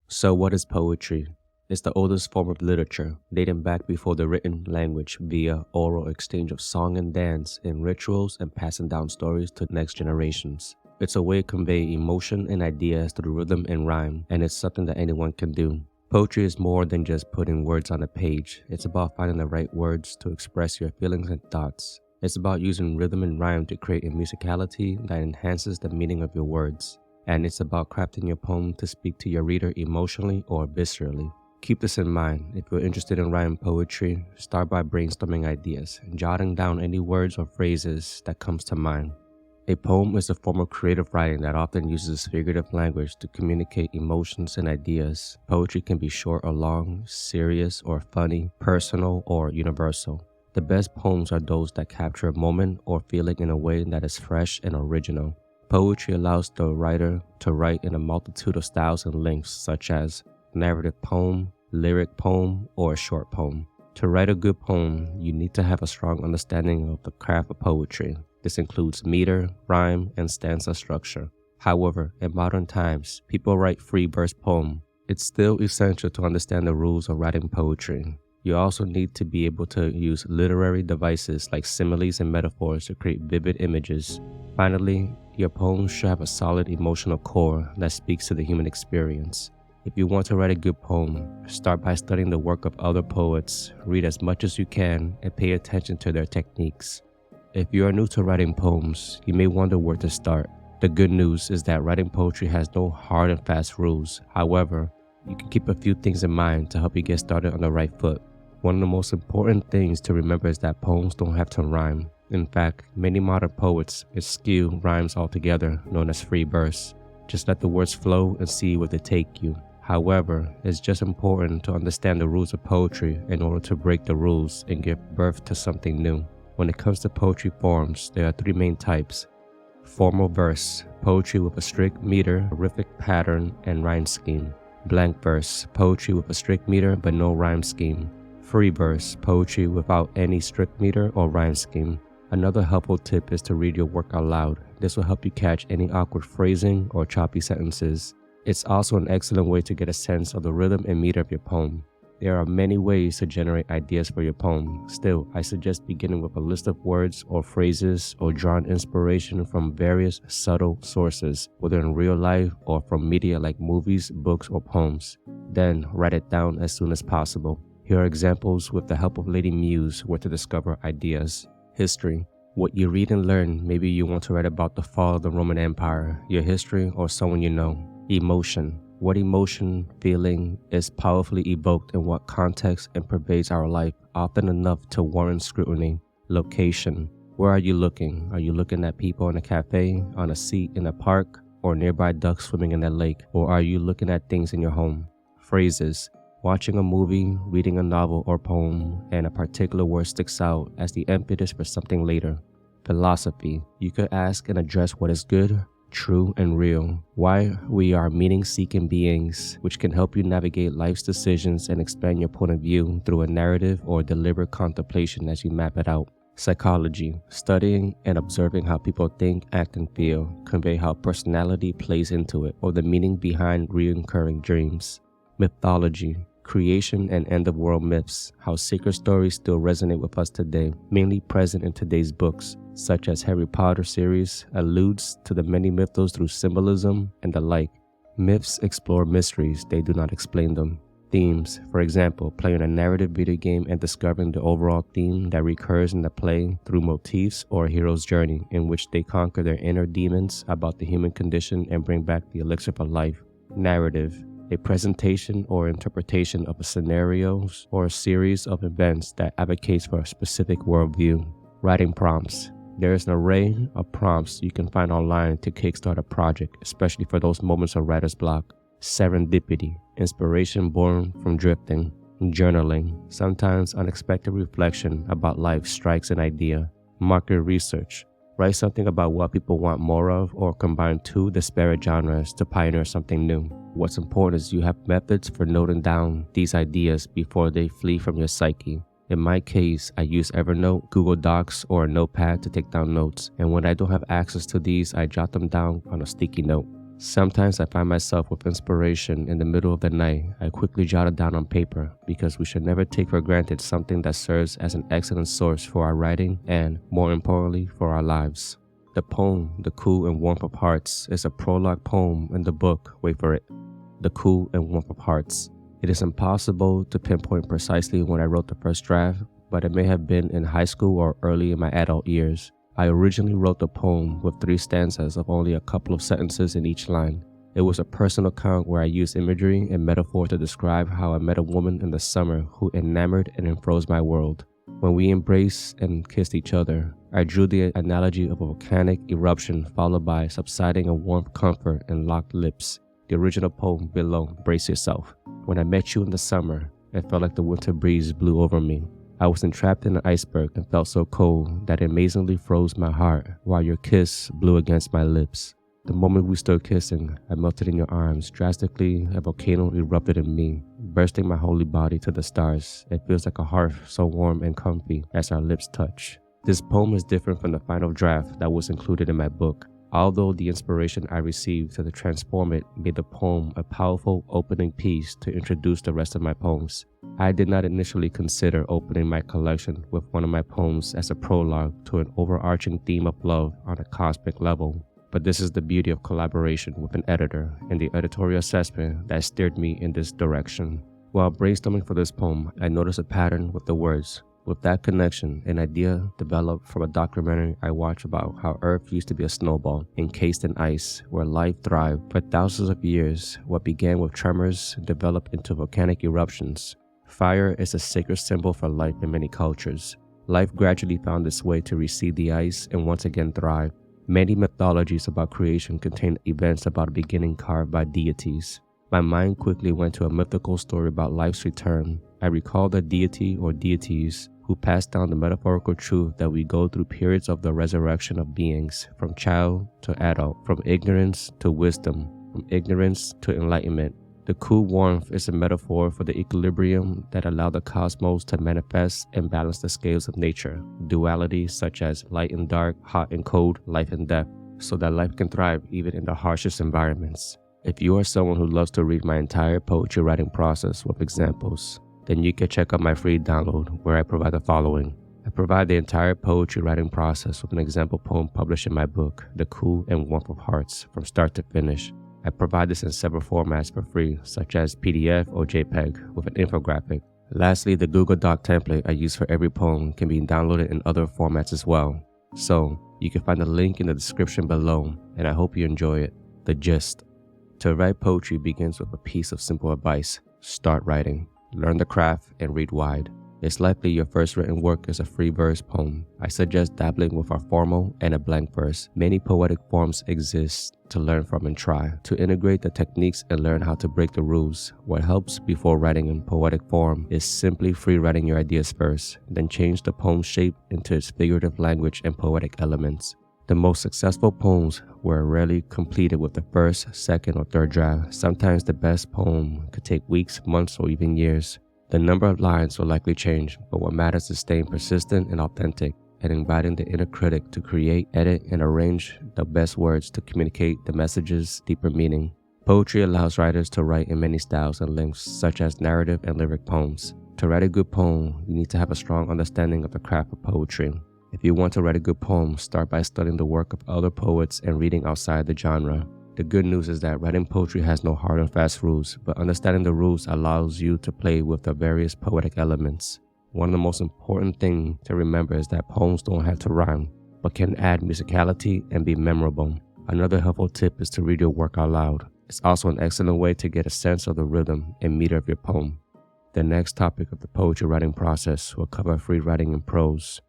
So, what is poetry? It's the oldest form of literature, dating back before the written language via oral exchange of song and dance in rituals and passing down stories to next generations. It's a way to convey emotion and ideas through rhythm and rhyme, and it's something that anyone can do. Poetry is more than just putting words on a page. It's about finding the right words to express your feelings and thoughts. It's about using rhythm and rhyme to create a musicality that enhances the meaning of your words. And it's about crafting your poem to speak to your reader emotionally or viscerally. Keep this in mind. If you're interested in writing poetry, start by brainstorming ideas and jotting down any words or phrases that comes to mind. A poem is a form of creative writing that often uses figurative language to communicate emotions and ideas. Poetry can be short or long, serious or funny, personal or universal. The best poems are those that capture a moment or feeling in a way that is fresh and original. Poetry allows the writer to write in a multitude of styles and lengths, such as narrative poem, lyric poem, or a short poem. To write a good poem, you need to have a strong understanding of the craft of poetry. This includes meter, rhyme, and stanza structure. However, in modern times, people write free verse poems. It's still essential to understand the rules of writing poetry. You also need to be able to use literary devices like similes and metaphors to create vivid images. Finally, your poems should have a solid emotional core that speaks to the human experience. If you want to write a good poem, start by studying the work of other poets, read as much as you can, and pay attention to their techniques. If you are new to writing poems, you may wonder where to start. The good news is that writing poetry has no hard and fast rules. However, you can keep a few things in mind to help you get started on the right foot. One of the most important things to remember is that poems don't have to rhyme. In fact, many modern poets eschew rhymes altogether, known as free verse. Just let the words flow and see where they take you. However, it's just important to understand the rules of poetry in order to break the rules and give birth to something new. When it comes to poetry forms, there are three main types. Formal verse, poetry with a strict meter, rhythmic pattern, and rhyme scheme. Blank verse, poetry with a strict meter but no rhyme scheme. Free verse, poetry without any strict meter or rhyme scheme. Another helpful tip is to read your work out loud. This will help you catch any awkward phrasing or choppy sentences. It's also an excellent way to get a sense of the rhythm and meter of your poem. There are many ways to generate ideas for your poem. Still, I suggest beginning with a list of words or phrases or drawing inspiration from various subtle sources, whether in real life or from media like movies, books, or poems. Then write it down as soon as possible. Here are examples with the help of Lady Muse where to discover ideas. History. What you read and learn. Maybe you want to write about the fall of the Roman Empire, your history, or someone you know. Emotion. What emotion, feeling is powerfully evoked in what context and pervades our life, often enough to warrant scrutiny. Location. Where are you looking? Are you looking at people in a cafe, on a seat in a park, or nearby ducks swimming in a lake? Or are you looking at things in your home? Phrases. Watching a movie, reading a novel or poem, and a particular word sticks out as the impetus for something later. Philosophy. You could ask and address what is good, true, and real. Why we are meaning-seeking beings, which can help you navigate life's decisions and expand your point of view through a narrative or deliberate contemplation as you map it out. Psychology. Studying and observing how people think, act, and feel, convey how personality plays into it, or the meaning behind recurring dreams. Mythology. Creation and end-of-world myths, how sacred stories still resonate with us today, mainly present in today's books, such as Harry Potter series, alludes to the many mythos through symbolism and the like. Myths explore mysteries, they do not explain them. Themes, for example, playing a narrative video game and discovering the overall theme that recurs in the play through motifs or a hero's journey in which they conquer their inner demons about the human condition and bring back the elixir for life. Narrative. A presentation or interpretation of a scenarios or a series of events that advocates for a specific worldview. Writing prompts. There is an array of prompts you can find online to kickstart a project, especially for those moments of writer's block. Serendipity, inspiration born from drifting. Journaling, sometimes unexpected reflection about life strikes an idea. Market research. Write something about what people want more of or combine two disparate genres to pioneer something new. What's important is you have methods for noting down these ideas before they flee from your psyche. In my case, I use Evernote, Google Docs, or a notepad to take down notes, and when I don't have access to these, I jot them down on a sticky note. Sometimes I find myself with inspiration in the middle of the night. I quickly jot it down on paper because we should never take for granted something that serves as an excellent source for our writing and, more importantly, for our lives. The poem, The Cool and Warmth of Hearts, is a prologue poem in the book, wait for it, The Cool and Warmth of Hearts. It is impossible to pinpoint precisely when I wrote the first draft, but it may have been in high school or early in my adult years. I originally wrote the poem with 3 stanzas of only a couple of sentences in each line. It was a personal account where I used imagery and metaphor to describe how I met a woman in the summer who enamored and enfroze my world. When we embraced and kissed each other, I drew the analogy of a volcanic eruption followed by subsiding a warm comfort and locked lips. The original poem below, brace yourself. When I met you in the summer, it felt like the winter breeze blew over me. I was entrapped in an iceberg and felt so cold that it amazingly froze my heart while your kiss blew against my lips. The moment we stood kissing, I melted in your arms. Drastically, a volcano erupted in me, bursting my holy body to the stars. It feels like a hearth so warm and comfy as our lips touch. This poem is different from the final draft that was included in my book. Although the inspiration I received to transform it made the poem a powerful opening piece to introduce the rest of my poems, I did not initially consider opening my collection with one of my poems as a prologue to an overarching theme of love on a cosmic level. But this is the beauty of collaboration with an editor and the editorial assessment that steered me in this direction. While brainstorming for this poem, I noticed a pattern with the words. With that connection, an idea developed from a documentary I watched about how Earth used to be a snowball encased in ice where life thrived for thousands of years. What began with tremors developed into volcanic eruptions. Fire is a sacred symbol for life in many cultures. Life gradually found its way to recede the ice and once again thrive. Many mythologies about creation contain events about a beginning carved by deities. My mind quickly went to a mythical story about life's return. I recalled a deity or deities who passed down the metaphorical truth that we go through periods of the resurrection of beings, from child to adult, from ignorance to wisdom, from ignorance to enlightenment. The cool warmth is a metaphor for the equilibrium that allowed the cosmos to manifest and balance the scales of nature, duality such as light and dark, hot and cold, life and death, so that life can thrive even in the harshest environments. If you are someone who loves to read my entire poetry writing process with examples, then you can check out my free download where I provide the following. I provide the entire poetry writing process with an example poem published in my book, The Cool and Warmth of Hearts, from start to finish. I provide this in several formats for free, such as PDF or JPEG with an infographic. Lastly, the Google Doc template I use for every poem can be downloaded in other formats as well. So, you can find the link in the description below, and I hope you enjoy it. The gist. To write poetry begins with a piece of simple advice. Start writing. Learn the craft and read wide. It's likely your first written work is a free verse poem. I suggest dabbling with a formal and a blank verse. Many poetic forms exist to learn from and try, to integrate the techniques and learn how to break the rules. What helps before writing in poetic form is simply free writing your ideas first, then change the poem's shape into its figurative language and poetic elements. The most successful poems were rarely completed with the first, second, or third draft. Sometimes the best poem could take weeks, months, or even years. The number of lines will likely change, but what matters is staying persistent and authentic, and inviting the inner critic to create, edit, and arrange the best words to communicate the message's deeper meaning. Poetry allows writers to write in many styles and lengths, such as narrative and lyric poems. To write a good poem, you need to have a strong understanding of the craft of poetry. If you want to write a good poem, start by studying the work of other poets and reading outside the genre. The good news is that writing poetry has no hard and fast rules, but understanding the rules allows you to play with the various poetic elements. One of the most important things to remember is that poems don't have to rhyme, but can add musicality and be memorable. Another helpful tip is to read your work out loud. It's also an excellent way to get a sense of the rhythm and meter of your poem. The next topic of the poetry writing process will cover free writing in prose.